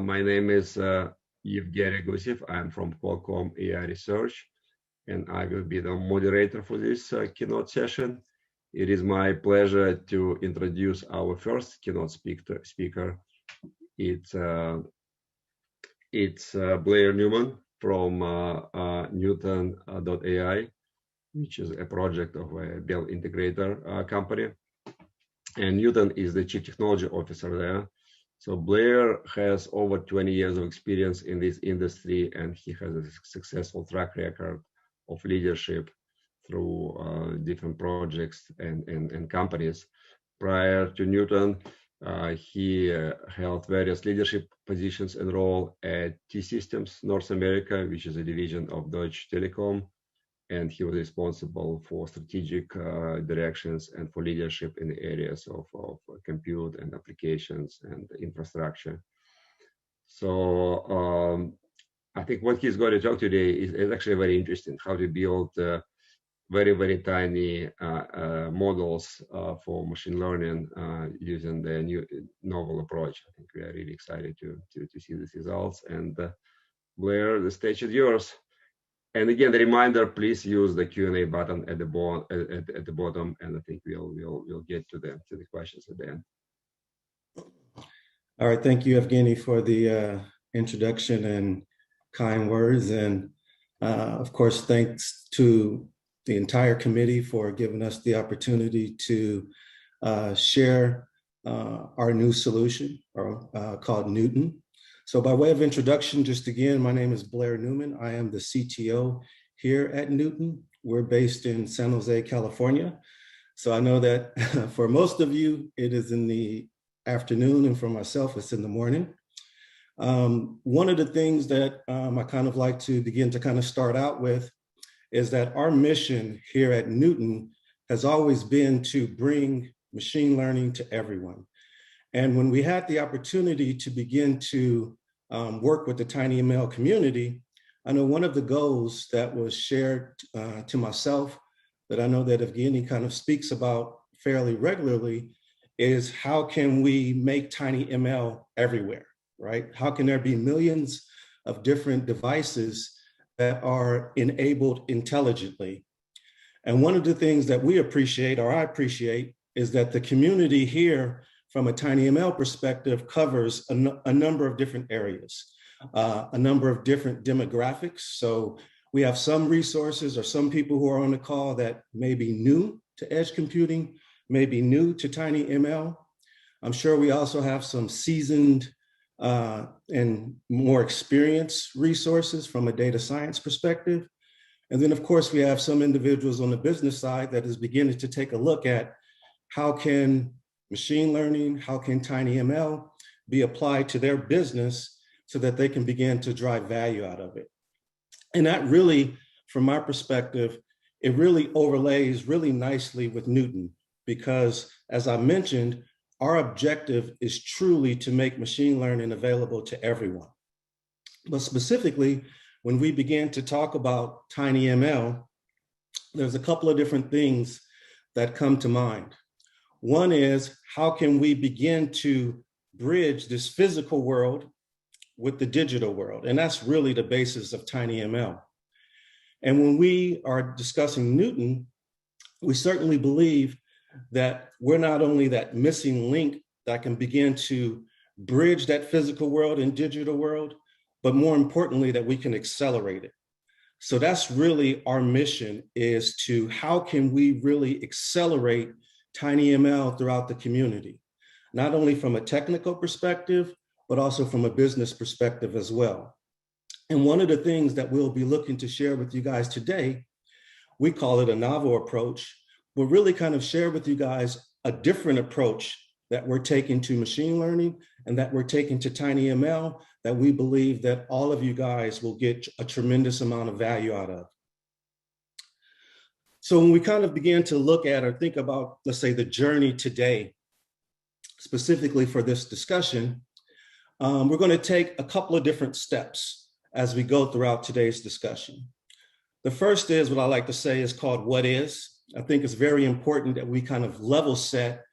My name is Evgeny Gusev. I'm from Qualcomm AI Research, and I will be the moderator for this keynote session. It is my pleasure to introduce our first keynote speaker. It's Blair Newman from Neuton.ai, which is a project of a Bell Integrator company. And Neuton is the Chief Technology Officer there. So Blair has over 20 years of experience in this industry, and he has a successful track record of leadership through different projects and companies. Prior to Neuton, he held various leadership positions and role at T-Systems North America, which is a division of Deutsche Telekom, and he was responsible for strategic directions and for leadership in the areas of compute and applications and infrastructure. So I think what he's going to talk today is actually very interesting, how to build very, very tiny models for machine learning using the new novel approach. I think we are really excited to see these results. And Blair, the stage is yours. And again, the reminder: please use the Q&A button at the bottom, and I think we'll get to the questions at the end. All right, thank you, Evgeny, for the introduction and kind words, and of course, thanks to the entire committee for giving us the opportunity to share our new solution, called Neuton. So by way of introduction, just again, my name is Blair Newman. I am the CTO here at Neuton. We're based in San Jose, California. So I know that for most of you, it is in the afternoon, and for myself, it's in the morning. One of the things that I kind of like to begin to kind of start out with is that our mission here at Neuton has always been to bring machine learning to everyone. And when we had the opportunity to begin to work with the TinyML community, I know one of the goals that was shared to myself, that I know that Evgeny kind of speaks about fairly regularly, is how can we make TinyML everywhere, right? How can there be millions of different devices that are enabled intelligently? And one of the things that we appreciate, or I appreciate, is that the community here from a TinyML perspective covers a number of different areas, a number of different demographics. So we have some resources or some people who are on the call that may be new to edge computing, may be new to TinyML. I'm sure we also have some seasoned and more experienced resources from a data science perspective. And then of course, we have some individuals on the business side that is beginning to take a look at how can machine learning, how can TinyML be applied to their business so that they can begin to drive value out of it. And that really, from my perspective, it really overlays really nicely with Neuton, because as I mentioned, our objective is truly to make machine learning available to everyone. But specifically, when we began to talk about TinyML, there's a couple of different things that come to mind. One is, how can we begin to bridge this physical world with the digital world? And that's really the basis of TinyML. And when we are discussing Neuton, we certainly believe that we're not only that missing link that can begin to bridge that physical world and digital world, but more importantly, that we can accelerate it. So that's really our mission, is to how can we really accelerate TinyML throughout the community, not only from a technical perspective, but also from a business perspective as well. And one of the things that we'll be looking to share with you guys today, we call it a novel approach. We'll really kind of share with you guys a different approach that we're taking to machine learning and that we're taking to TinyML, that we believe that all of you guys will get a tremendous amount of value out of. So when we kind of begin to look at or think about, let's say, the journey today, specifically for this discussion, we're going to take a couple of different steps as we go throughout today's discussion. The first is what I like to say is called what is. I think it's very important that we kind of level set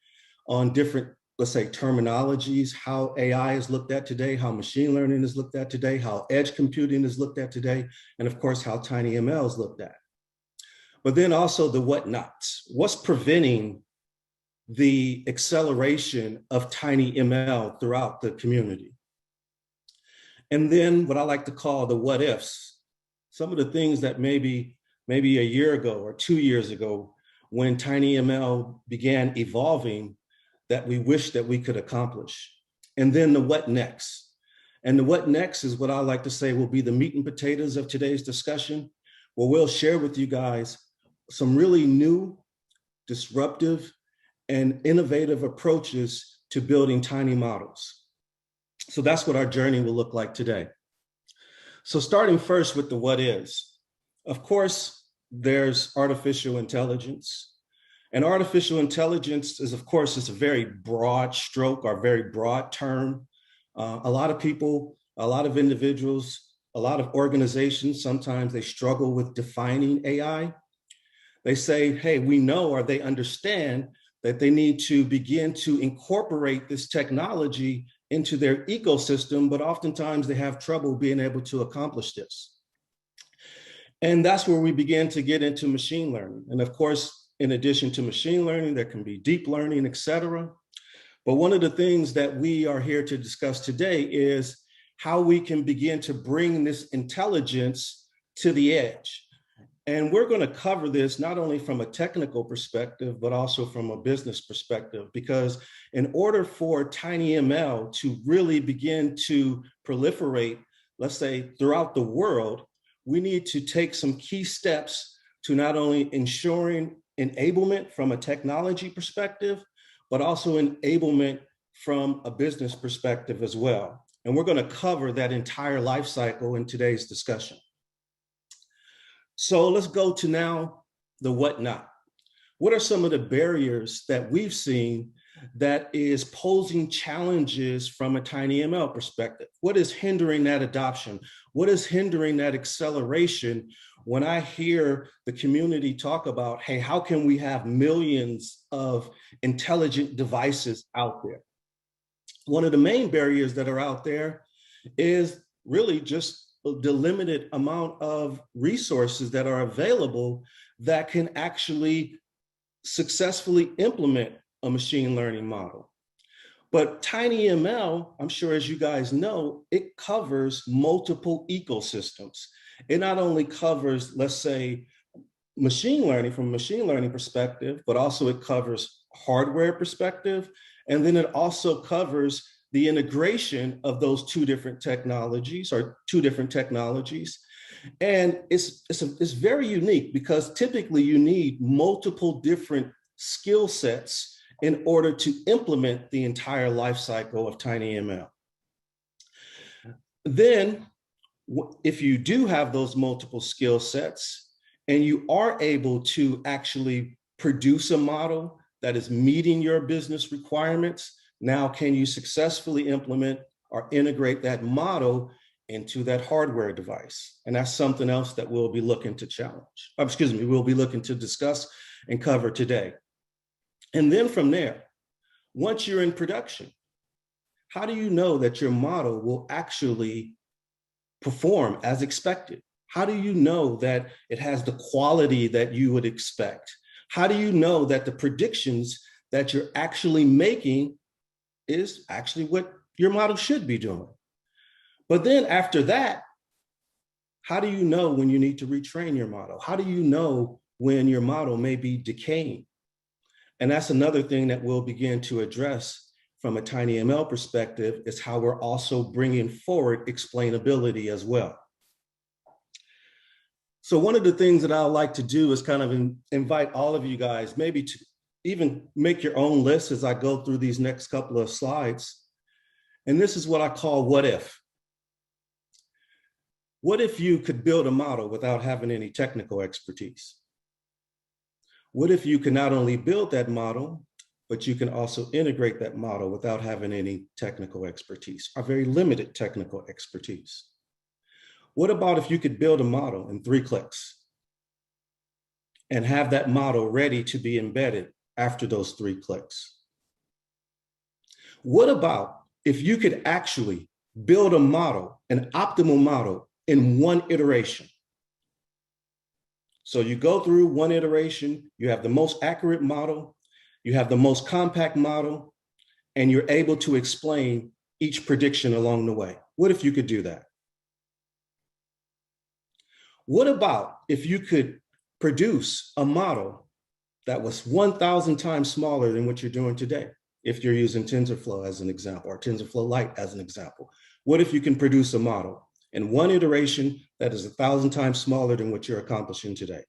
on different, let's say, terminologies, how AI is looked at today, how machine learning is looked at today, how edge computing is looked at today, and of course, how TinyML is looked at. But then also the whatnots. What's preventing the acceleration of TinyML throughout the community? And then what I like to call the what ifs, some of the things that maybe a year ago or 2 years ago, when TinyML began evolving, that we wish that we could accomplish. And then the what next. And the what next is what I like to say will be the meat and potatoes of today's discussion, where we'll share with you guys some really new, disruptive, and innovative approaches to building tiny models. So that's what our journey will look like today. So starting first with the what is. Of course, there's artificial intelligence. And artificial intelligence is, of course, it's a very broad stroke or very broad term. A lot of people, a lot of individuals, a lot of organizations, sometimes they struggle with defining AI. They say, hey, we know, or they understand that they need to begin to incorporate this technology into their ecosystem, but oftentimes they have trouble being able to accomplish this. And that's where we begin to get into machine learning. And of course, in addition to machine learning, there can be deep learning, et cetera. But one of the things that we are here to discuss today is how we can begin to bring this intelligence to the edge. And we're going to cover this not only from a technical perspective, but also from a business perspective, because in order for TinyML to really begin to proliferate, let's say, throughout the world, we need to take some key steps to not only ensuring enablement from a technology perspective, but also enablement from a business perspective as well. And we're going to cover that entire life cycle in today's discussion. So let's go to now the whatnot. What are some of the barriers that we've seen that is posing challenges from a TinyML perspective? What is hindering that adoption? What is hindering that acceleration? When I hear the community talk about, hey, how can we have millions of intelligent devices out there? One of the main barriers that are out there is really just the limited amount of resources that are available that can actually successfully implement a machine learning model. But TinyML, I'm sure as you guys know, it covers multiple ecosystems. It not only covers, let's say, machine learning from a machine learning perspective, but also it covers hardware perspective. And then it also covers the integration of those two different technologies. And it's very unique because typically you need multiple different skill sets in order to implement the entire life cycle of TinyML. Then, if you do have those multiple skill sets and you are able to actually produce a model that is meeting your business requirements, now can you successfully implement or integrate that model into that hardware device? And that's something else that we'll be looking to we'll be looking to discuss and cover today. And then from there, once you're in production, how do you know that your model will actually perform as expected? How do you know that it has the quality that you would expect? How do you know that the predictions that you're actually making is actually what your model should be doing? But then after that, how do you know when you need to retrain your model? How do you know when your model may be decaying? And that's another thing that we'll begin to address from a TinyML perspective, is how we're also bringing forward explainability as well. So one of the things that I like to do is kind of invite all of you guys maybe to even make your own list as I go through these next couple of slides. And this is what I call what if. What if you could build a model without having any technical expertise? What if you can not only build that model, but you can also integrate that model without having any technical expertise or very limited technical expertise? What about if you could build a model in 3 clicks and have that model ready to be embedded after those 3 clicks? What about if you could actually build a model, an optimal model, in one iteration? So you go through one iteration, you have the most accurate model, you have the most compact model, and you're able to explain each prediction along the way. What if you could do that? What about if you could produce a model that was 1,000 times smaller than what you're doing today? If you're using Tensor Flow as an example, or Tensor Flow Lite as an example. What if you can produce a model in one iteration that is 1,000 times smaller than what you're accomplishing today?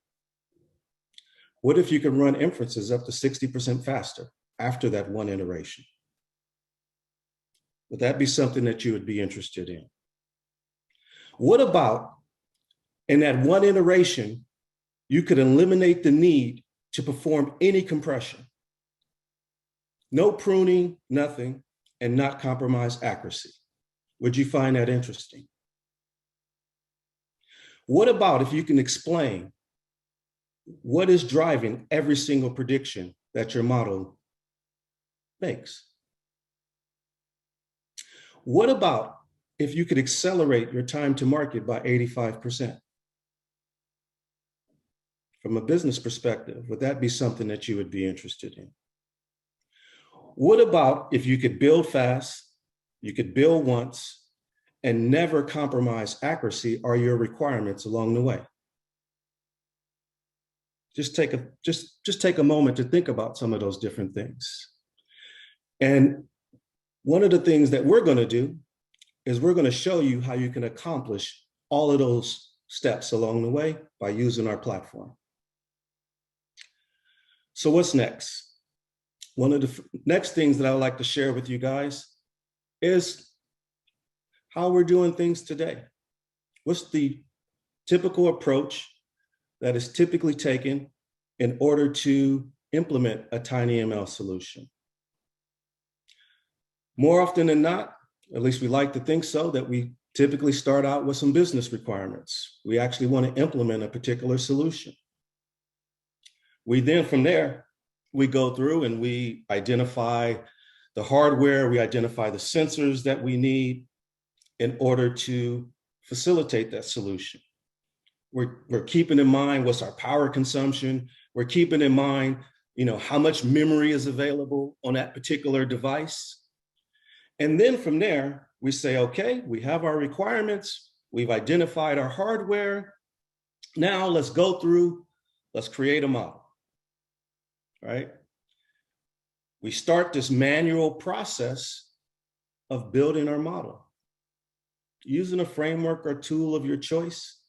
What if you can run inferences up to 60% faster after that one iteration? Would that be something that you would be interested in? What about in that one iteration, you could eliminate the need to perform any compression? No pruning, nothing, and not compromise accuracy. Would you find that interesting? What about if you can explain what is driving every single prediction that your model makes? What about if you could accelerate your time to market by 85%? From a business perspective, would that be something that you would be interested in? What about if you could build fast, you could build once, and never compromise accuracy or your requirements along the way? Just take a moment to think about some of those different things. And one of the things that we're going to do is we're going to show you how you can accomplish all of those steps along the way by using our platform. So what's next? One of the next things that I would like to share with you guys is how we're doing things today. What's the typical approach that is typically taken in order to implement a TinyML solution? More often than not, at least we like to think so, that we typically start out with some business requirements. We actually want to implement a particular solution. We then, from there, we go through and we identify the hardware, we identify the sensors that we need in order to facilitate that solution. We're keeping in mind what's our power consumption. We're keeping in mind, how much memory is available on that particular device. And then from there, we say, okay, we have our requirements. We've identified our hardware. Now let's go through, let's create a model. Right? We start this manual process of building our model. Using a framework or tool of your choice,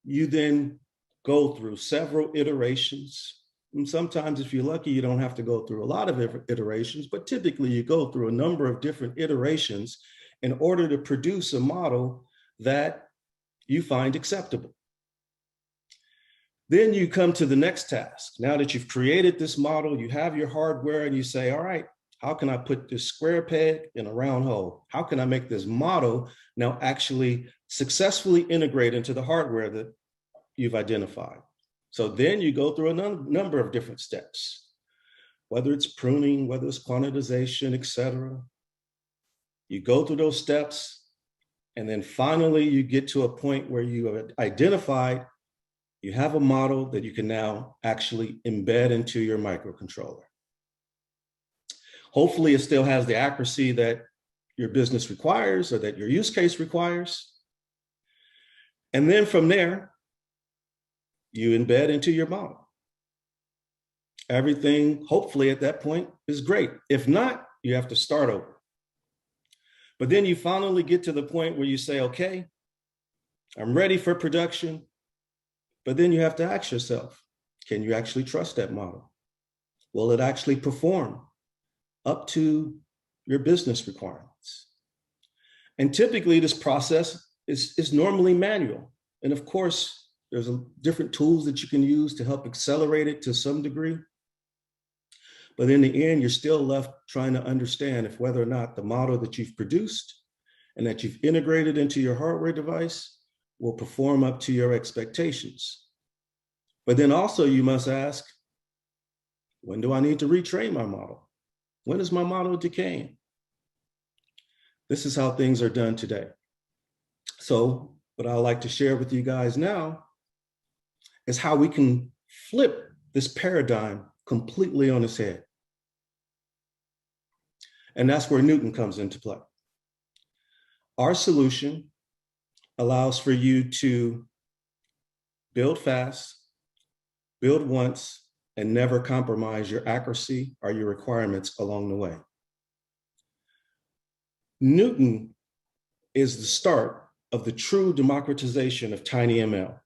you then go through several iterations. And sometimes, if you're lucky, you don't have to go through a lot of iterations, but typically you go through a number of different iterations in order to produce a model that you find acceptable. Then you come to the next task. Now that you've created this model, you have your hardware, and you say, all right, how can I put this square peg in a round hole? How can I make this model now actually successfully integrate into the hardware that you've identified? So then you go through a number of different steps, whether it's pruning, whether it's quantization, et cetera. You go through those steps, and then finally you get to a point where you have identified, you have a model that you can now actually embed into your microcontroller. Hopefully it still has the accuracy that your business requires or that your use case requires. And then from there, you embed into your model. Everything, hopefully at that point, is great. If not, you have to start over. But then you finally get to the point where you say, okay, I'm ready for production. But then you have to ask yourself, can you actually trust that model? Will it actually perform up to your business requirements? And typically this process is normally manual. And of course, there's different tools that you can use to help accelerate it to some degree. But in the end, you're still left trying to understand if whether or not the model that you've produced and that you've integrated into your hardware device will perform up to your expectations. But then also you must ask, when do I need to retrain my model? When is my model decaying? This is how things are done today. So what I'd like to share with you guys now is how we can flip this paradigm completely on its head. And that's where Neuton comes into play. Our solution allows for you to build fast, build once, and never compromise your accuracy or your requirements along the way. Neuton is the start of the true democratization of TinyML.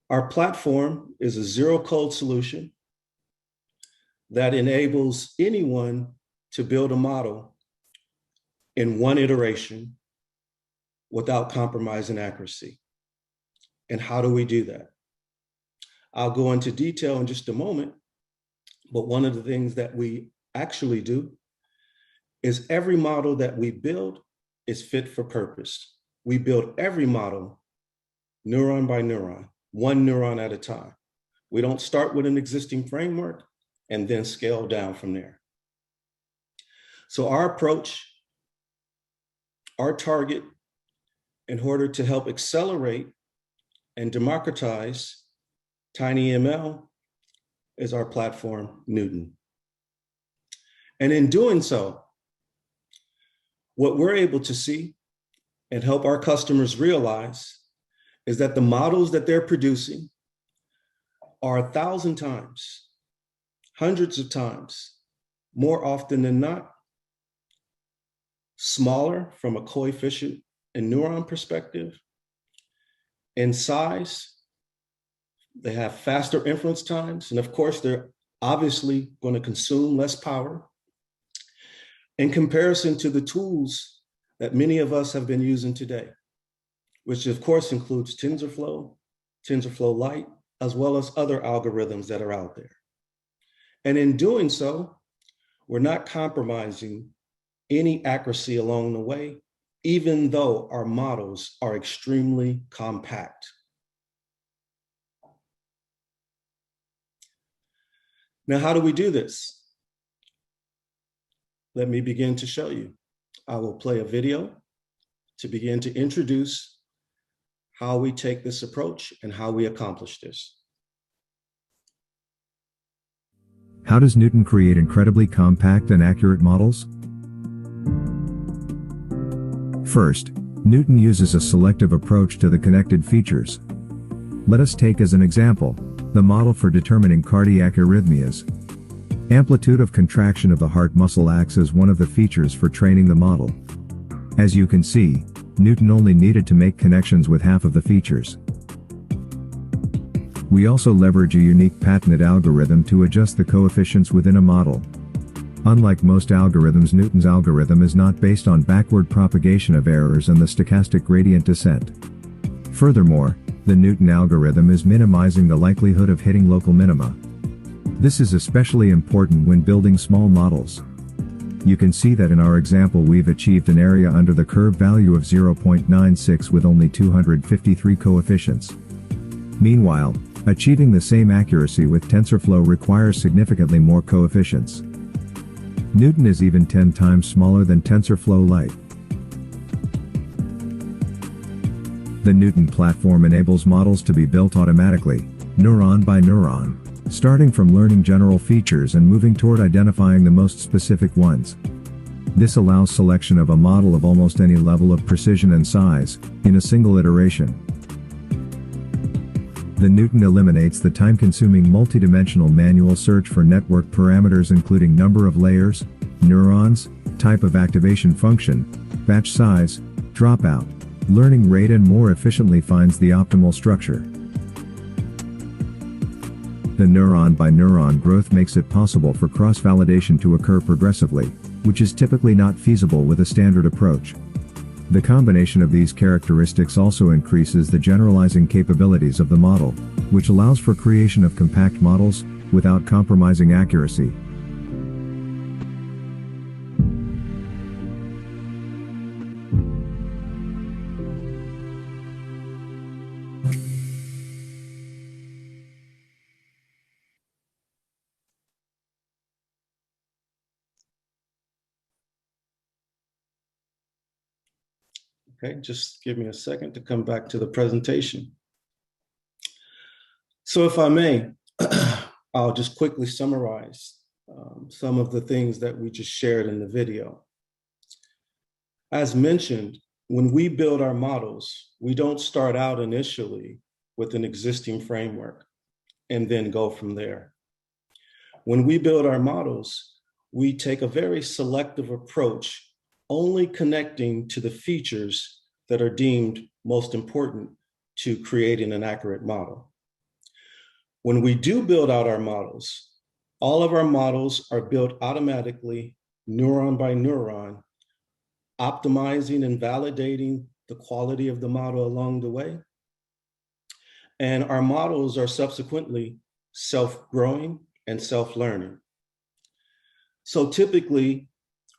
Our platform is a zero-code solution that enables anyone to build a model in one iteration without compromising accuracy. And how do we do that? I'll go into detail in just a moment, but one of the things that we actually do is every model that we build is fit for purpose. We build every model neuron by neuron, one neuron at a time. We don't start with an existing framework and then scale down from there. So our approach, our target, in order to help accelerate and democratize TinyML, is our platform, Neuton. And in doing so, what we're able to see and help our customers realize is that the models that they're producing are 1,000 times, hundreds of times, more often than not, smaller from a coefficient and neuron perspective. In size, they have faster inference times, and of course, they're obviously going to consume less power in comparison to the tools that many of us have been using today, which of course includes Tensor Flow, Tensor Flow Lite, as well as other algorithms that are out there. And in doing so, we're not compromising any accuracy along the way, even though our models are extremely compact. Now, how do we do this? Let me begin to show you. I will play a video to begin to introduce how we take this approach and how we accomplish this. How does Neuton create incredibly compact and accurate models? First, Neuton uses a selective approach to the connected features. Let us take as an example, the model for determining cardiac arrhythmias. Amplitude of contraction of the heart muscle acts as one of the features for training the model. As you can see, Neuton only needed to make connections with half of the features. We also leverage a unique patented algorithm to adjust the coefficients within a model. Unlike most algorithms, Neuton's algorithm is not based on backward propagation of errors and the stochastic gradient descent. Furthermore, the Neuton algorithm is minimizing the likelihood of hitting local minima. This is especially important when building small models. You can see that in our example we've achieved an area under the curve value of 0.96 with only 253 coefficients. Meanwhile, achieving the same accuracy with TensorFlow requires significantly more coefficients. Neuton is even 10 times smaller than TensorFlow Lite. The Neuton platform enables models to be built automatically, neuron by neuron, starting from learning general features and moving toward identifying the most specific ones. This allows selection of a model of almost any level of precision and size, in a single iteration. The Neuton eliminates the time-consuming multidimensional manual search for network parameters including number of layers, neurons, type of activation function, batch size, dropout, learning rate, and more efficiently finds the optimal structure. The neuron-by-neuron growth makes it possible for cross-validation to occur progressively, which is typically not feasible with a standard approach. The combination of these characteristics also increases the generalizing capabilities of the model, which allows for creation of compact models, without compromising accuracy. Okay, just give me a second to come back to the presentation. So if I may, I'll just quickly summarize some of the things that we just shared in the video. As mentioned, when we build our models, we don't start out initially with an existing framework and then go from there. When we build our models, we take a very selective approach, only connecting to the features that are deemed most important to creating an accurate model. When we do build out our models, all of our models are built automatically, neuron by neuron, optimizing and validating the quality of the model along the way. And our models are subsequently self-growing and self-learning. So typically,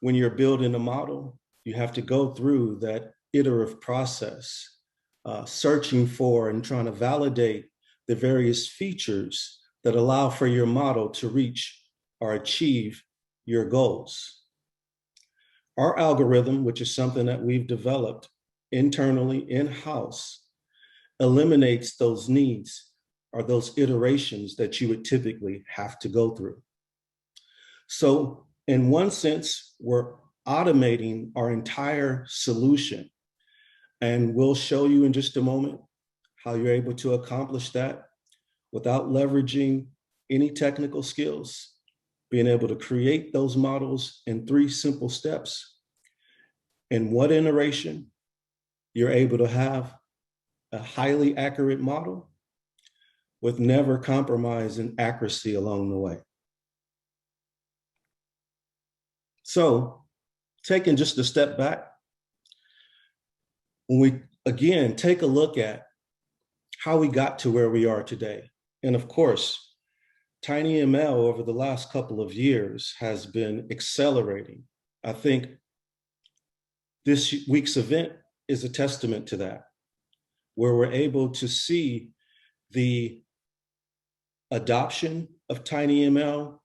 when you're building a model, you have to go through that iterative process, searching for and trying to validate the various features that allow for your model to reach or achieve your goals. Our algorithm, which is something that we've developed internally in-house, eliminates those needs or those iterations that you would typically have to go through. So in one sense, we're automating our entire solution. And we'll show you in just a moment how you're able to accomplish that without leveraging any technical skills, being able to create those models in 3 simple steps. In one iteration, you're able to have a highly accurate model with never compromising accuracy along the way. So, taking just a step back, when we again take a look at how we got to where we are today, and of course, TinyML over the last couple of years has been accelerating. I think this week's event is a testament to that, where we're able to see the adoption of TinyML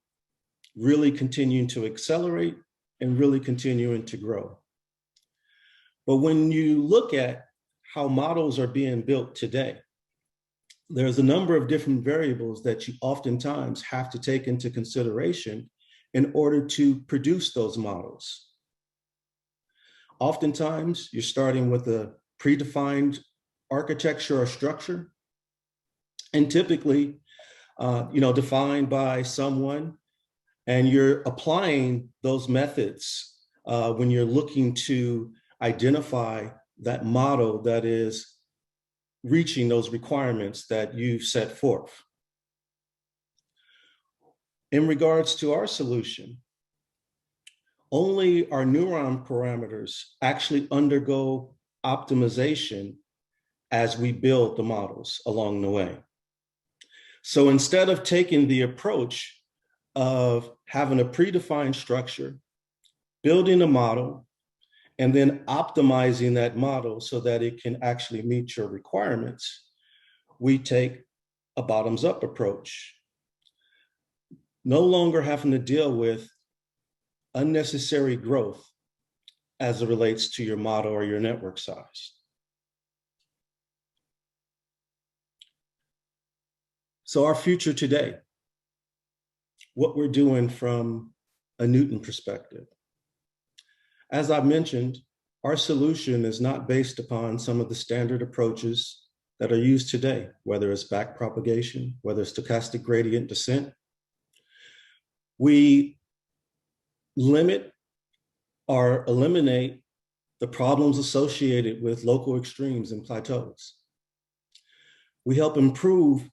really continuing to accelerate and really continuing to grow. But when you look at how models are being built today, there's a number of different variables that you oftentimes have to take into consideration in order to produce those models. Oftentimes, you're starting with a predefined architecture or structure, and typically, defined by someone, and you're applying those methods when you're looking to identify that model that is reaching those requirements that you've set forth. In regards to our solution, only our neuron parameters actually undergo optimization as we build the models along the way. So instead of taking the approach of having a predefined structure, building a model, and then optimizing that model so that it can actually meet your requirements, we take a bottoms-up approach. No longer having to deal with unnecessary growth as it relates to your model or your network size. So our future today, what we're doing from a Neuton perspective. As I mentioned, our solution is not based upon some of the standard approaches that are used today, whether it's backpropagation, whether it's stochastic gradient descent. We limit or eliminate the problems associated with local extremes and plateaus. We help improve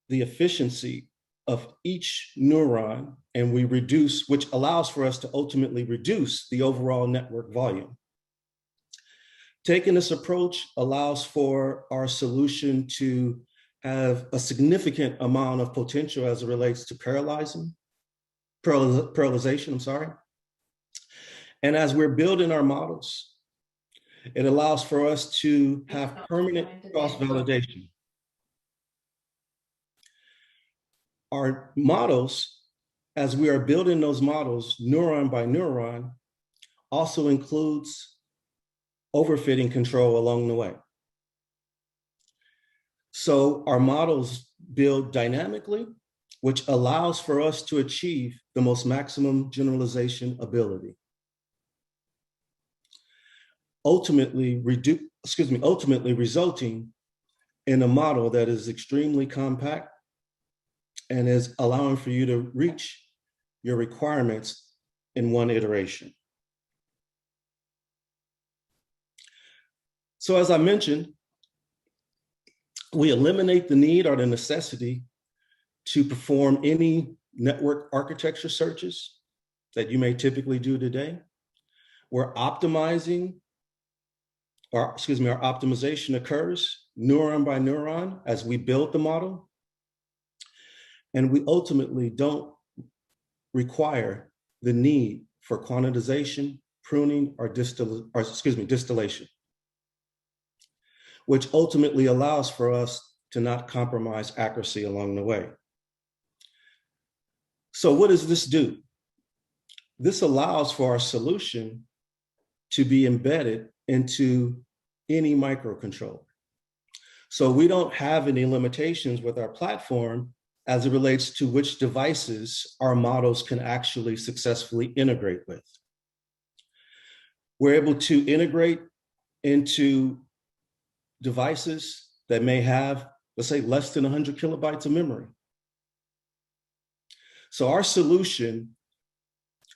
the efficiency of each neuron, and we reduce, which allows for us to ultimately reduce the overall network volume. Taking this approach allows for our solution to have a significant amount of potential as it relates to parallelization, And as we're building our models, it allows for us to have permanent cross-validation. Our models, as we are building those models neuron by neuron, also includes overfitting control along the way. So our models build dynamically, which allows for us to achieve the most maximum generalization ability. Ultimately resulting in a model that is extremely compact and is allowing for you to reach your requirements in one iteration. So as I mentioned, we eliminate the need or the necessity to perform any network architecture searches that you may typically do today. We're optimizing, our optimization occurs neuron by neuron as we build the model. And we ultimately don't require the need for quantization, pruning, or distillation, which ultimately allows for us to not compromise accuracy along the way. So what does this do? This allows for our solution to be embedded into any microcontroller. So we don't have any limitations with our platform as it relates to which devices our models can actually successfully integrate with. We're able to integrate into devices that may have, let's say, less than 100 kilobytes of memory. So our solution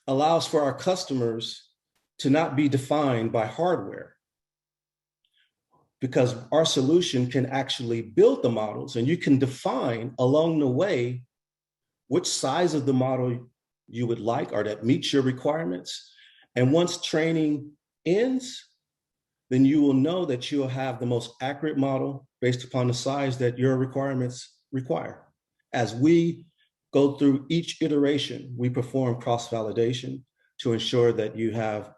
allows for our customers to not be defined by hardware, because our solution can actually build the models, and you can define along the way which size of the model you would like or that meets your requirements. And once training ends, then you will know that you'll have the most accurate model based upon the size that your requirements require. As we go through each iteration, we perform cross-validation to ensure that you have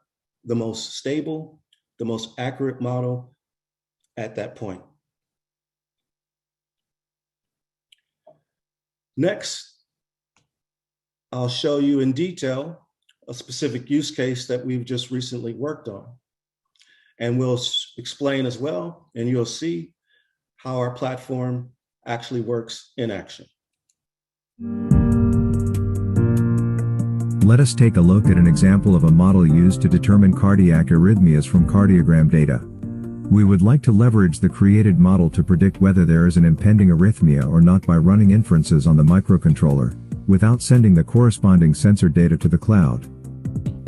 the most stable, the most accurate model at that point. Next, I'll show you in detail a specific use case that we've just recently worked on. And we'll explain as well, and you'll see how our platform actually works in action. Let us take a look at an example of a model used to determine cardiac arrhythmias from cardiogram data. We would like to leverage the created model to predict whether there is an impending arrhythmia or not by running inferences on the microcontroller, without sending the corresponding sensor data to the cloud.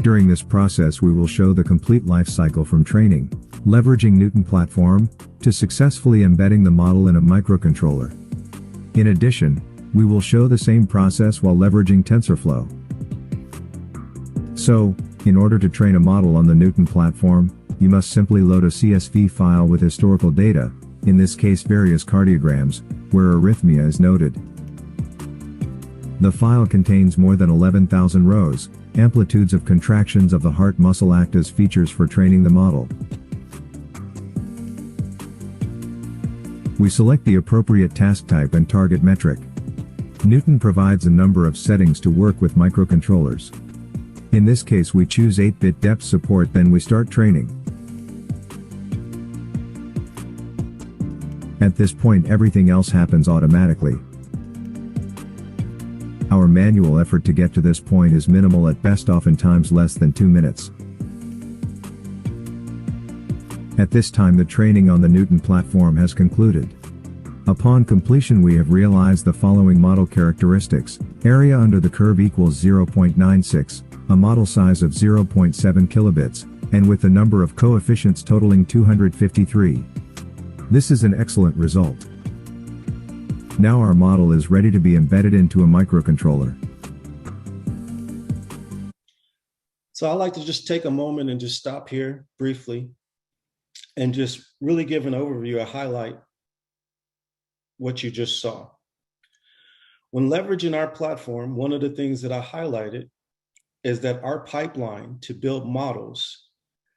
During this process, we will show the complete life cycle from training, leveraging Neuton Platform, to successfully embedding the model in a microcontroller. In addition, we will show the same process while leveraging Tensor Flow. So, in order to train a model on the Neuton Platform, you must simply load a CSV file with historical data, in this case various cardiograms, where arrhythmia is noted. The file contains more than 11,000 rows. Amplitudes of contractions of the heart muscle act as features for training the model. We select the appropriate task type and target metric. Neuton provides a number of settings to work with microcontrollers. In this case, we choose 8-bit depth support, then we start training. At this point, everything else happens automatically. Our manual effort to get to this point is minimal at best, oftentimes less than 2 minutes. At this time, the training on the Neuton Platform has concluded. Upon completion, we have realized the following model characteristics: area under the curve equals 0.96, a model size of 0.7 kilobits, and with the number of coefficients totaling 253. This is an excellent result. Now our model is ready to be embedded into a microcontroller. So I'd like to just take a moment and just stop here briefly and just really give an overview, a highlight what you just saw. When leveraging our platform, one of the things that I highlighted is that our pipeline to build models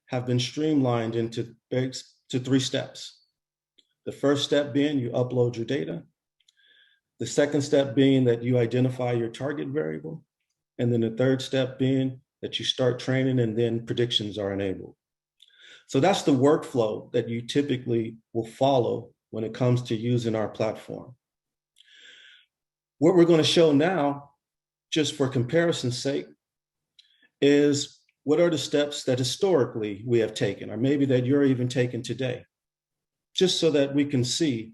have been streamlined into 3 steps. The first step being you upload your data. The second step being that you identify your target variable. And then the third step being that you start training, and then predictions are enabled. So that's the workflow that you typically will follow when it comes to using our platform. What we're going to show now, just for comparison's sake, is what are the steps that historically we have taken, or maybe that you're even taking today, just so that we can see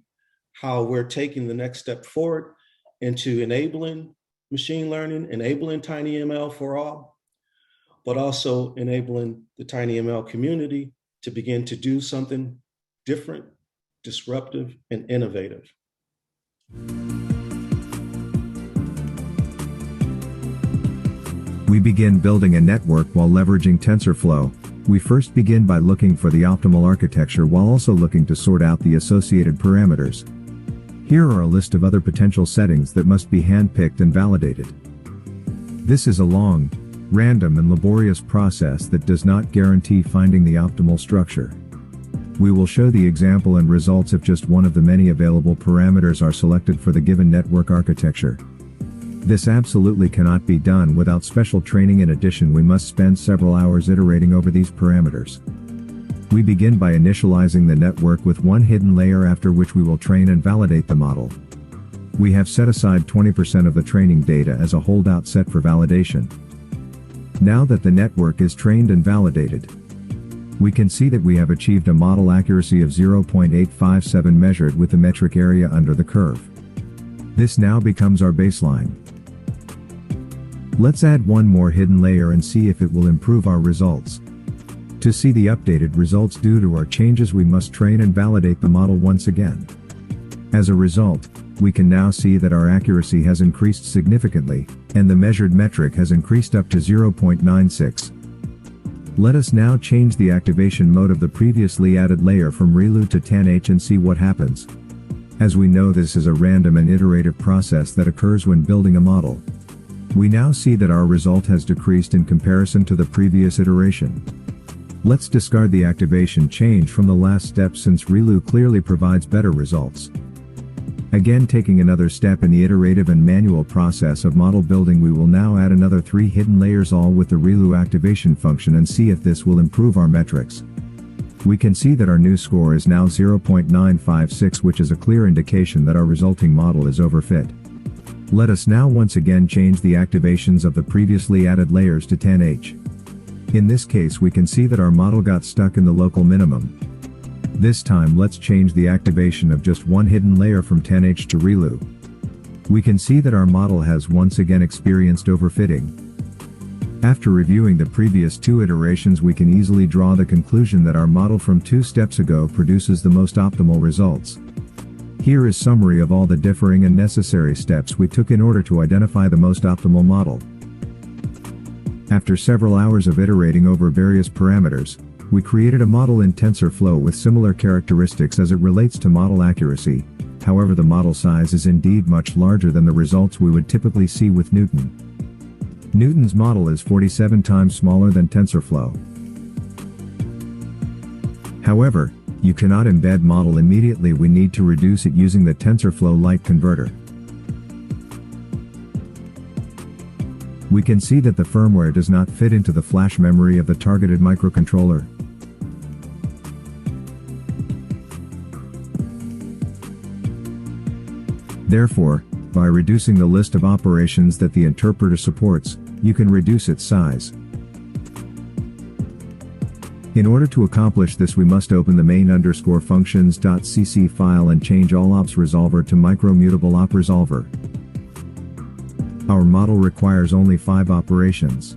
how we're taking the next step forward into enabling machine learning, enabling TinyML for all, but also enabling the TinyML community to begin to do something different, disruptive, and innovative. We begin building a network while leveraging Tensor Flow. We first begin by looking for the optimal architecture while also looking to sort out the associated parameters. Here are a list of other potential settings that must be handpicked and validated. This is a long, random and laborious process that does not guarantee finding the optimal structure. We will show the example and results if just one of the many available parameters are selected for the given network architecture. This absolutely cannot be done without special training. In addition, we must spend several hours iterating over these parameters. We begin by initializing the network with one hidden layer, after which we will train and validate the model. We have set aside 20% of the training data as a holdout set for validation. Now that the network is trained and validated, we can see that we have achieved a model accuracy of 0.857 measured with the metric area under the curve. This now becomes our baseline. Let's add one more hidden layer and see if it will improve our results. To see the updated results due to our changes, we must train and validate the model once again. As a result, we can now see that our accuracy has increased significantly, and the measured metric has increased up to 0.96. Let us now change the activation mode of the previously added layer from ReLU to TANH and see what happens. As we know, this is a random and iterative process that occurs when building a model. We now see that our result has decreased in comparison to the previous iteration. Let's discard the activation change from the last step, since ReLU clearly provides better results. Again, taking another step in the iterative and manual process of model building, we will now add another 3 hidden layers, all with the ReLU activation function, and see if this will improve our metrics. We can see that our new score is now 0.956, which is a clear indication that our resulting model is overfit. Let us now once again change the activations of the previously added layers to TANH. In this case, we can see that our model got stuck in the local minimum. This time, let's change the activation of just one hidden layer from TANH to ReLU. We can see that our model has once again experienced overfitting. After reviewing the previous 2 iterations, we can easily draw the conclusion that our model from 2 steps ago produces the most optimal results. Here is summary of all the differing and necessary steps we took in order to identify the most optimal model. After several hours of iterating over various parameters, we created a model in Tensor Flow with similar characteristics as it relates to model accuracy. However, the model size is indeed much larger than the results we would typically see with Neuton. Neuton's model is 47 times smaller than Tensor Flow. However, you cannot embed model immediately. We need to reduce it using the TensorFlow Lite converter. We can see that the firmware does not fit into the flash memory of the targeted microcontroller. Therefore, by reducing the list of operations that the interpreter supports, you can reduce its size. In order to accomplish this, we must open the main_functions.cc file and change all ops resolver to micromutable op resolver. Our model requires only 5 operations.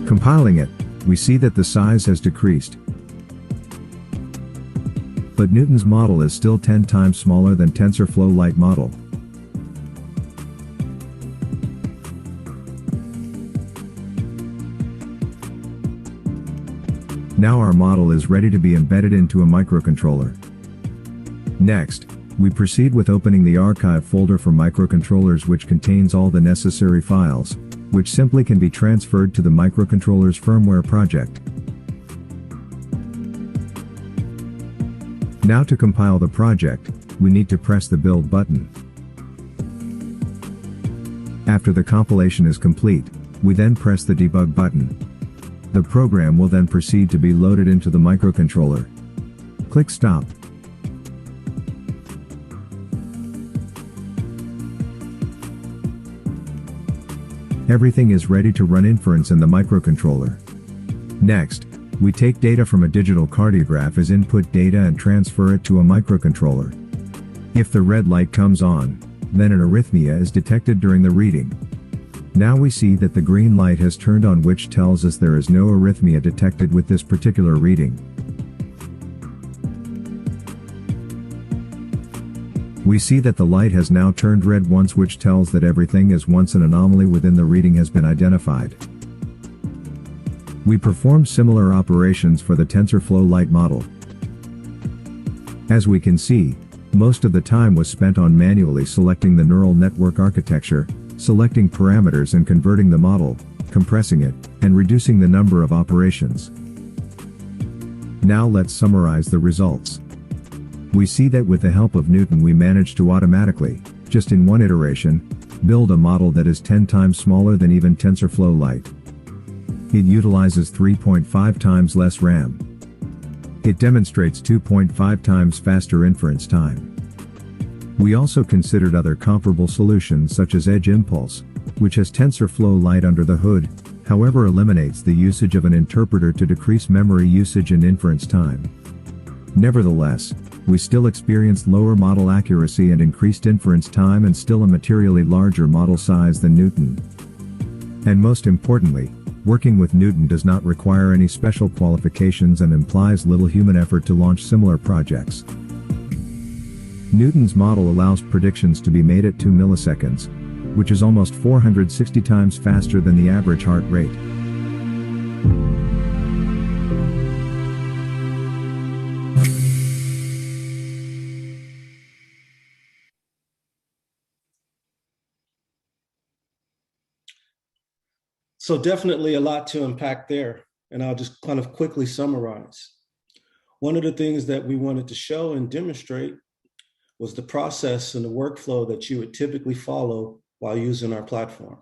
Compiling it, we see that the size has decreased. But Neuton's model is still 10 times smaller than TensorFlow Lite model. Now our model is ready to be embedded into a microcontroller. Next, we proceed with opening the archive folder for microcontrollers, which contains all the necessary files, which simply can be transferred to the microcontroller's firmware project. Now to compile the project, we need to press the build button. After the compilation is complete, we then press the debug button. The program will then proceed to be loaded into the microcontroller. Click Stop. Everything is ready to run inference in the microcontroller. Next, we take data from a digital cardiograph as input data and transfer it to a microcontroller. If the red light comes on, then an arrhythmia is detected during the reading. Now we see that the green light has turned on, which tells us there is no arrhythmia detected with this particular reading. We see that the light has now turned red once, which tells that everything is once an anomaly within the reading has been identified. We perform similar operations for the Tensor Flow light model. As we can see, most of the time was spent on manually selecting the neural network architecture, selecting parameters and converting the model, compressing it, and reducing the number of operations. Now let's summarize the results. We see that with the help of Neuton we managed to automatically, just in one iteration, build a model that is 10 times smaller than even TensorFlow Lite. It utilizes 3.5 times less RAM. It demonstrates 2.5 times faster inference time. We also considered other comparable solutions such as Edge Impulse, which has TensorFlow Lite under the hood, however eliminates the usage of an interpreter to decrease memory usage and inference time. Nevertheless, we still experienced lower model accuracy and increased inference time and still a materially larger model size than Neuton. And most importantly, working with Neuton does not require any special qualifications and implies little human effort to launch similar projects. Neuton's model allows predictions to be made at 2 milliseconds, which is almost 460 times faster than the average heart rate. So definitely a lot to unpack there, and I'll just kind of quickly summarize. One of the things that we wanted to show and demonstrate was the process and the workflow that you would typically follow while using our platform.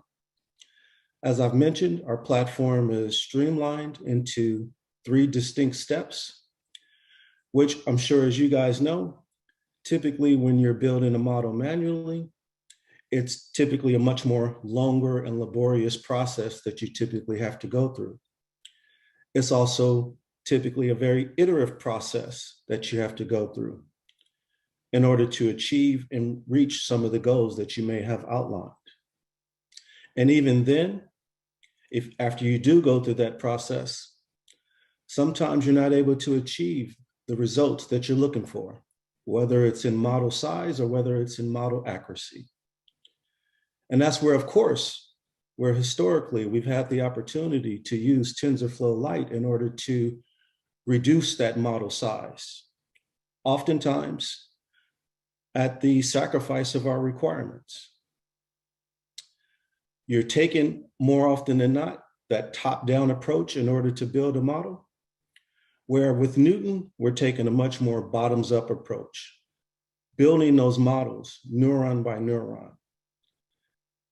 As I've mentioned, our platform is streamlined into 3 distinct steps, which I'm sure, as you guys know, typically when you're building a model manually, it's typically a much more longer and laborious process that you typically have to go through. It's also typically a very iterative process that you have to go through in order to achieve and reach some of the goals that you may have outlined. And even then, if after you do go through that process, sometimes you're not able to achieve the results that you're looking for, whether it's in model size or whether it's in model accuracy. And that's where, of course, where historically we've had the opportunity to use TensorFlow Lite in order to reduce that model size, oftentimes at the sacrifice of our requirements. You're taking, more often than not, that top-down approach in order to build a model, where with Neuton, we're taking a much more bottoms-up approach, building those models neuron by neuron,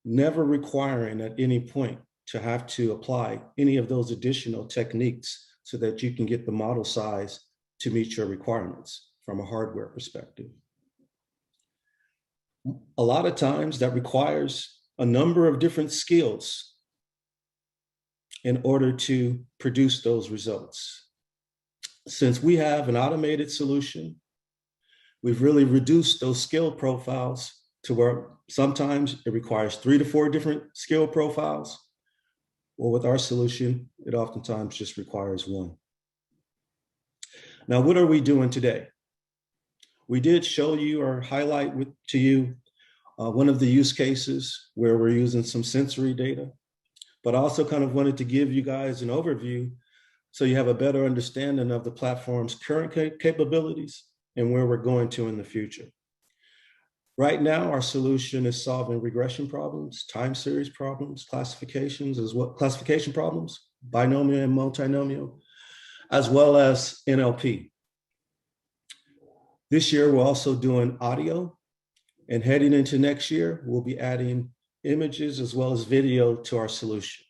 never requiring at any point to have to apply any of those additional techniques so that you can get the model size to meet your requirements from a hardware perspective. A lot of times that requires a number of different skills in order to produce those results. Since we have an automated solution, we've really reduced those skill profiles to where sometimes it requires 3 to 4 different skill profiles. Well, with our solution, it oftentimes just requires 1. Now, what are we doing today? We did show you or highlight to you one of the use cases where we're using some sensory data, but I also kind of wanted to give you guys an overview so you have a better understanding of the platform's current capabilities and where we're going to in the future. Right now, our solution is solving regression problems, time series problems, classification problems, binomial and multinomial, as well as NLP. This year, we're also doing audio, and heading into next year, we'll be adding images as well as video to our solution.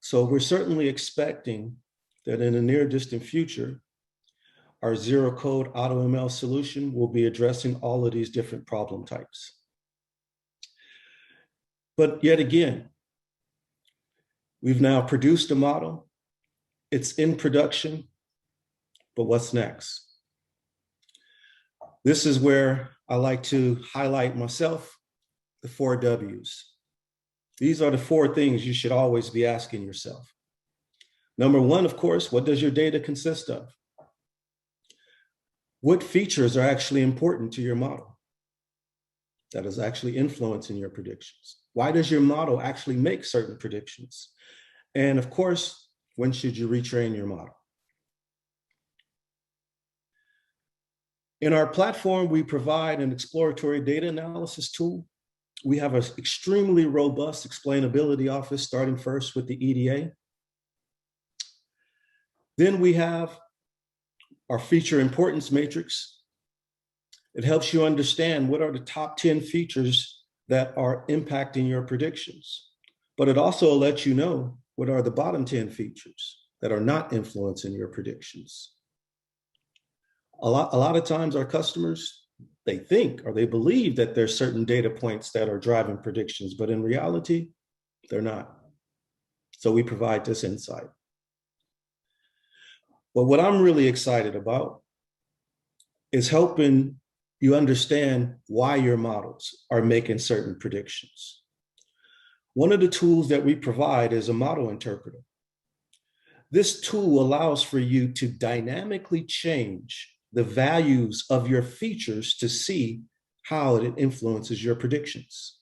So we're certainly expecting that in the near distant future, our zero code AutoML solution will be addressing all of these different problem types. But yet again, we've now produced a model, it's in production, but what's next? This is where I like to highlight myself, the 4 W's. These are the 4 things you should always be asking yourself. Number 1, of course, what does your data consist of? What features are actually important to your model that is actually influencing your predictions? Why does your model actually make certain predictions? And of course, when should you retrain your model? In our platform, we provide an exploratory data analysis tool. We have an extremely robust explainability office, starting first with the EDA. Then we have our feature importance matrix. It helps you understand what are the top 10 features that are impacting your predictions. But it also lets you know what are the bottom 10 features that are not influencing your predictions. A lot of times our customers, they think or they believe that there's certain data points that are driving predictions, but in reality, they're not. So we provide this insight. But what I'm really excited about is helping you understand why your models are making certain predictions. One of the tools that we provide is a model interpreter. This tool allows for you to dynamically change the values of your features to see how it influences your predictions.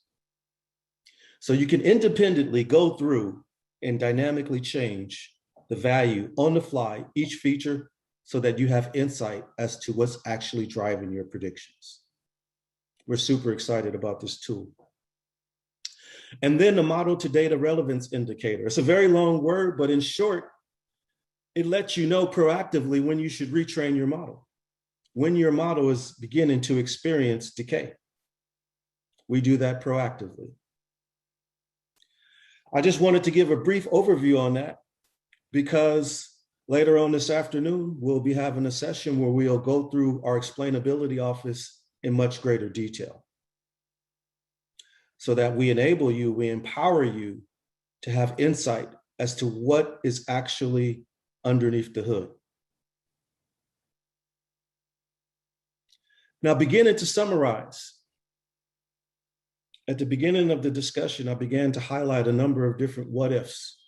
So you can independently go through and dynamically change the value on the fly, each feature, so that you have insight as to what's actually driving your predictions. We're super excited about this tool. And then the model to data relevance indicator. It's a very long word, but in short, it lets you know proactively when you should retrain your model, when your model is beginning to experience decay. We do that proactively. I just wanted to give a brief overview on that, because later on this afternoon, we'll be having a session where we'll go through our explainability office in much greater detail, so that we enable you, we empower you to have insight as to what is actually underneath the hood. Now, beginning to summarize, at the beginning of the discussion, I began to highlight a number of different what ifs.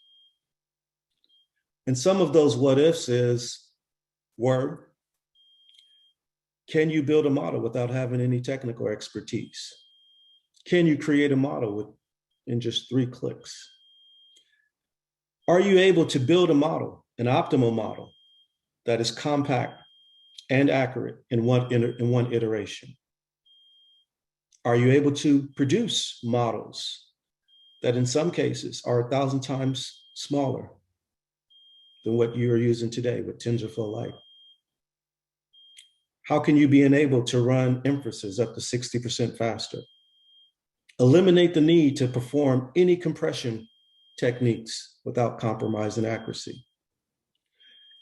And some of those what ifs were, can you build a model without having any technical expertise? Can you create a model in just 3 clicks? Are you able to build a model, an optimal model, that is compact and accurate in one iteration? Are you able to produce models that in some cases are 1,000 times smaller than what you are using today with Tensor Flow Lite? How can you be enabled to run inferences up to 60% faster? Eliminate the need to perform any compression techniques without compromising accuracy.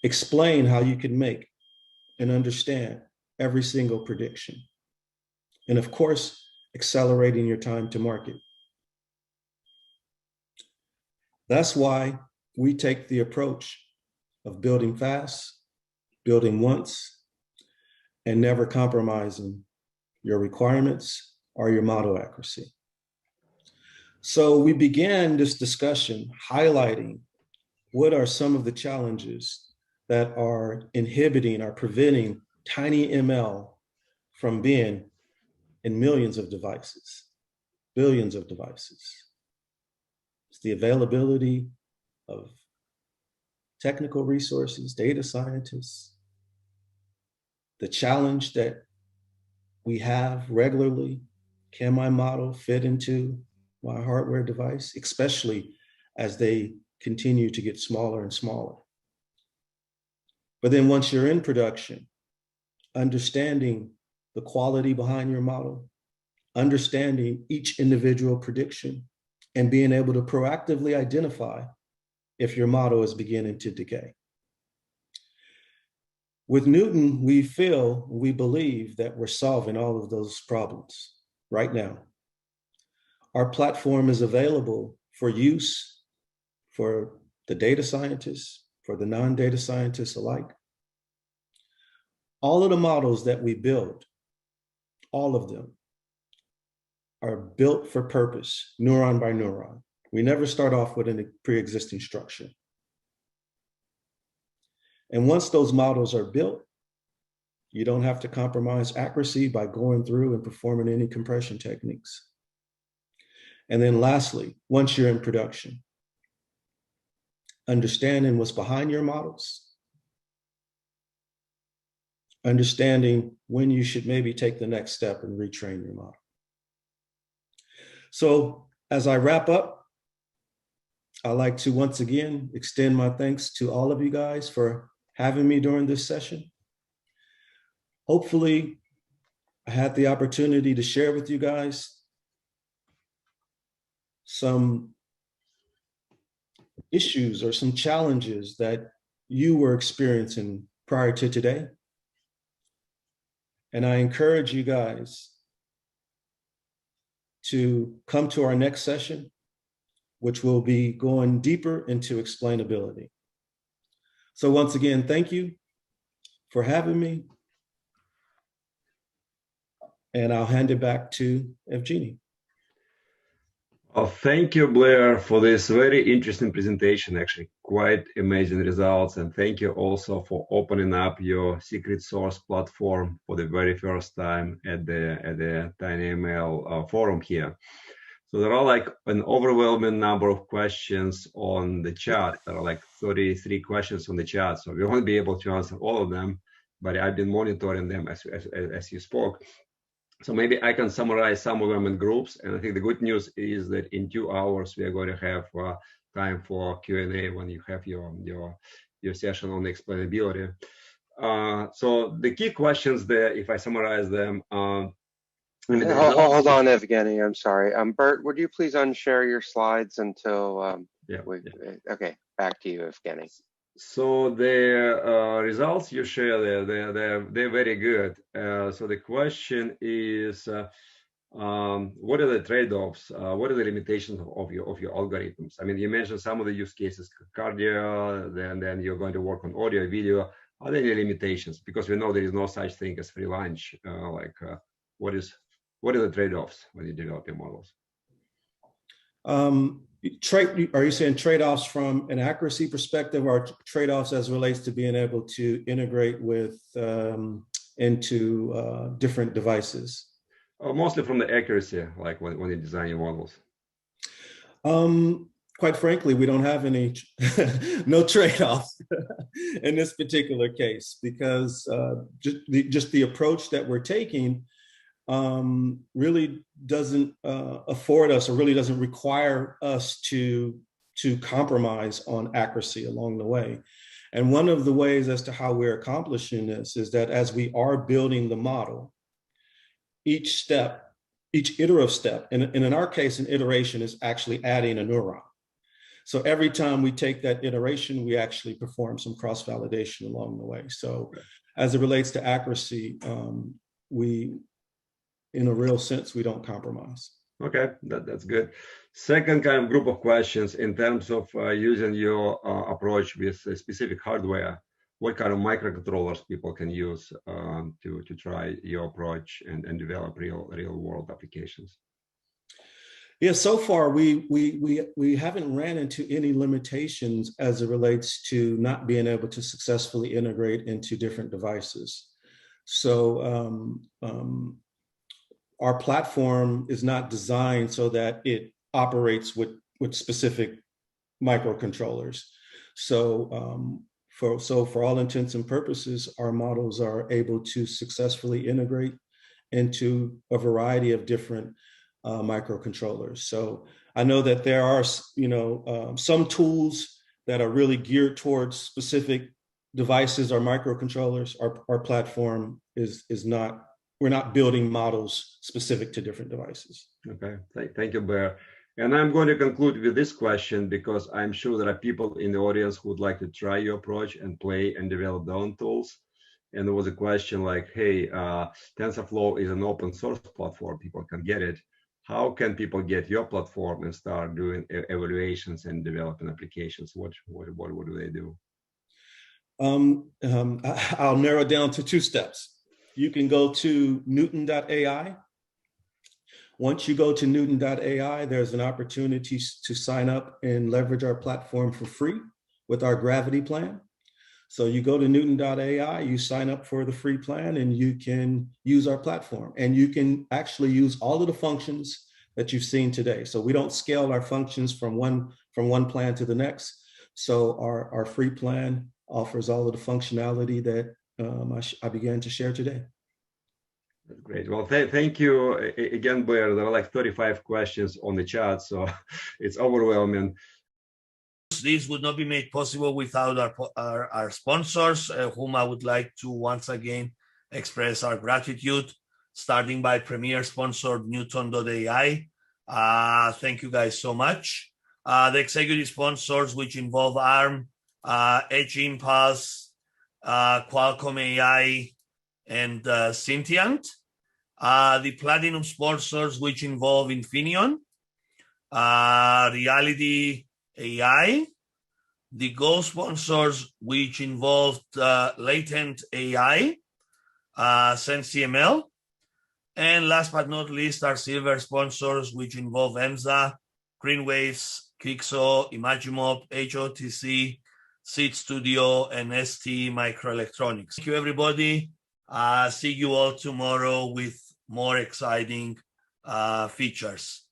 Explain how you can make and understand every single prediction. And of course, accelerating your time to market. That's why we take the approach of building fast, building once, and never compromising your requirements or your model accuracy. So we began this discussion highlighting what are some of the challenges that are inhibiting or preventing tiny ML from being in millions of devices, billions of devices. It's the availability of technical resources, data scientists, the challenge that we have regularly. Can my model fit into my hardware device, especially as they continue to get smaller and smaller? But then once you're in production, understanding the quality behind your model, understanding each individual prediction, and being able to proactively identify if your model is beginning to decay. With Neuton, we believe that we're solving all of those problems right now. Our platform is available for use for the data scientists, for the non-data scientists alike. All of the models that we build, all of them, are built for purpose, neuron by neuron. We never start off with a pre-existing structure. And once those models are built, you don't have to compromise accuracy by going through and performing any compression techniques. And then lastly, once you're in production, understanding what's behind your models, understanding when you should maybe take the next step and retrain your model. So as I wrap up, I'd like to once again extend my thanks to all of you guys for having me during this session. Hopefully, I had the opportunity to share with you guys some issues or some challenges that you were experiencing prior to today. And I encourage you guys to come to our next session, which will be going deeper into explainability. So once again, thank you for having me. And I'll hand it back to Evgeny. Well, thank you, Blair, for this very interesting presentation, actually quite amazing results. And thank you also for opening up your secret source platform for the very first time at the TinyML forum here. So there are like an overwhelming number of questions on the chat. There are like 33 questions on the chat. So we won't be able to answer all of them, but I've been monitoring them as you spoke. So maybe I can summarize some of them in groups. And I think the good news is that in 2 hours, we are going to have time for Q&A when you have your session on explainability. So the key questions there, if I summarize them. Hold on, Evgeny, I'm sorry. Bert, would you please unshare your slides until okay, back to you, Evgeny. So the results you share there, they're very good. So the question is, what are the trade-offs? What are the limitations of your algorithms? I mean, you mentioned some of the use cases, cardio, then you're going to work on audio, video. Are there any limitations? Because we know there is no such thing as free lunch. What are the trade-offs when you develop your models? Are you saying trade-offs from an accuracy perspective, or trade-offs as relates to being able to integrate with into different devices? Mostly from the accuracy, like when you design your models. Quite frankly, we don't have any, no trade-offs in this particular case, because just the approach that we're taking really doesn't afford us, or really doesn't require us to compromise on accuracy along the way. And one of the ways as to how we're accomplishing this is that as we are building the model, each iterative step, and in our case, an iteration is actually adding a neuron. So every time we take that iteration, we actually perform some cross-validation along the way. So as it relates to accuracy, in a real sense, we don't compromise. Okay, that's good. Second kind of group of questions in terms of using your approach with specific hardware. What kind of microcontrollers people can use to try your approach and develop real world applications? Yeah, so far we haven't ran into any limitations as it relates to not being able to successfully integrate into different devices. So our platform is not designed so that it operates with specific microcontrollers. So for all intents and purposes, our models are able to successfully integrate into a variety of different microcontrollers. So I know that there are, some tools that are really geared towards specific devices or microcontrollers. Our platform is not, we're not building models specific to different devices. Okay, thank you, Blair. And I'm going to conclude with this question because I'm sure there are people in the audience who would like to try your approach and play and develop their own tools. And there was a question like, hey, Tensor Flow is an open source platform, people can get it. How can people get your platform and start doing evaluations and developing applications? What do they do? I'll narrow down to 2 steps. You can go to Neuton.ai. Once you go to Neuton.ai, there's an opportunity to sign up and leverage our platform for free with our Gravity plan. So you go to Neuton.ai, you sign up for the free plan, and you can use our platform. And you can actually use all of the functions that you've seen today. So we don't scale our functions from one plan to the next. So our free plan offers all of the functionality that I began to share today. That's great. Well, thank you again, Blair. There are like 35 questions on the chat, so it's overwhelming. This would not be made possible without our sponsors, whom I would like to once again express our gratitude, starting by premier sponsor Neuton.ai. Thank you guys so much. The executive sponsors, which involve ARM, Edge Impulse, Qualcomm AI, and Sentient. The platinum sponsors, which involve Infineon, Reality AI, the gold sponsors, which involved Latent AI, SenseML, and last but not least, our silver sponsors, which involve EMSA, Greenwaves, Kixo, Imagimob, HOTC, Seed Studio, and ST Microelectronics. Thank you, everybody. See you all tomorrow with more exciting features.